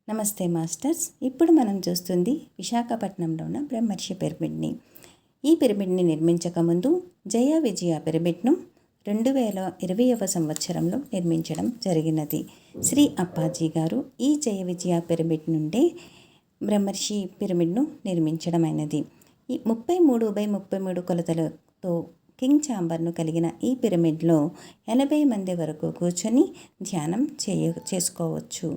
నమస్తే మాస్టర్స్. ఇప్పుడు మనం చూస్తుంది విశాఖపట్నంలో ఉన్న బ్రహ్మర్షి పిరమిడ్ని. ఈ పిరమిడ్ని నిర్మించకముందు జయ విజయ పిరమిడ్ను 2020వ సంవత్సరంలో నిర్మించడం జరిగినది. శ్రీ అప్పాజీ గారు ఈ జయ విజయ పిరమిడ్ నుండే బ్రహ్మర్షి పిరమిడ్ను నిర్మించడమైనది. ఈ 33x33 కొలతలతో కింగ్ ఛాంబర్ను కలిగిన ఈ పిరమిడ్లో 80 మంది వరకు కూర్చొని ధ్యానం చేసుకోవచ్చు.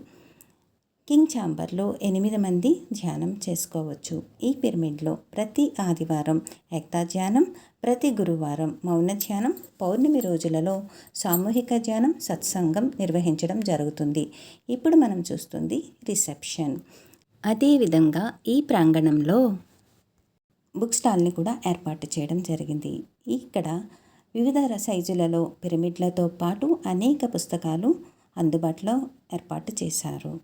కింగ్ ఛాంబర్లో 8 మంది ధ్యానం చేసుకోవచ్చు. ఈ పిరమిడ్లో ప్రతి ఆదివారం ఏక్తా ధ్యానం, ప్రతి గురువారం మౌన ధ్యానం, పౌర్ణమి రోజులలో సామూహిక ధ్యానం, సత్సంగం నిర్వహించడం జరుగుతుంది. ఇప్పుడు మనం చూస్తుంది రిసెప్షన్. అదేవిధంగా ఈ ప్రాంగణంలో బుక్ స్టాల్ని కూడా ఏర్పాటు చేయడం జరిగింది. ఇక్కడ వివిధ సైజులలో పిరమిడ్లతో పాటు అనేక పుస్తకాలు అందుబాటులో ఏర్పాటు చేశారు.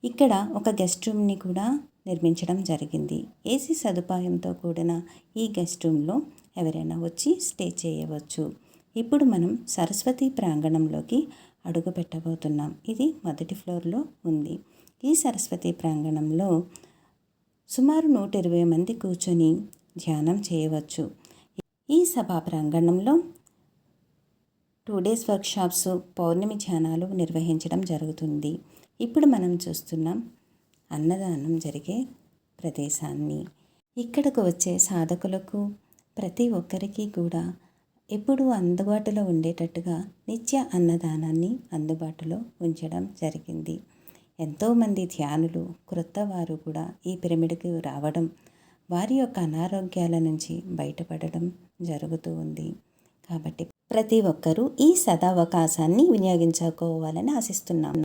ఇక్కడ ఒక గెస్ట్ రూమ్ని కూడా నిర్మించడం జరిగింది. ఏసీ సదుపాయంతో కూడిన ఈ గెస్ట్ రూమ్లో ఎవరైనా వచ్చి స్టే చేయవచ్చు. ఇప్పుడు మనం సరస్వతి ప్రాంగణంలోకి అడుగు పెట్టబోతున్నాం. ఇది మొదటి ఫ్లోర్లో ఉంది. ఈ సరస్వతి ప్రాంగణంలో సుమారు 120 మంది కూర్చొని ధ్యానం చేయవచ్చు. ఈ సభా ప్రాంగణంలో 2 days వర్క్షాప్స్, పౌర్ణమి ధ్యానాలు నిర్వహించడం జరుగుతుంది. ఇప్పుడు మనం చూస్తున్నాం అన్నదానం జరిగే ప్రదేశాన్ని. ఇక్కడకు వచ్చే సాధకులకు ప్రతి ఒక్కరికి కూడా ఎప్పుడూ అందుబాటులో ఉండేటట్టుగా నిత్య అన్నదానాన్ని అందుబాటులో ఉంచడం జరిగింది. ఎంతోమంది ధ్యానులు, క్రొత్త వారు కూడా ఈ పిరమిడ్కి రావడం, వారి యొక్క అనారోగ్యాల నుంచి బయటపడడం జరుగుతూ ఉంది. కాబట్టి ప్రతి ఒక్కరూ ఈ సదావకాశాన్ని వినియోగించుకోవాలని ఆశిస్తున్నాం.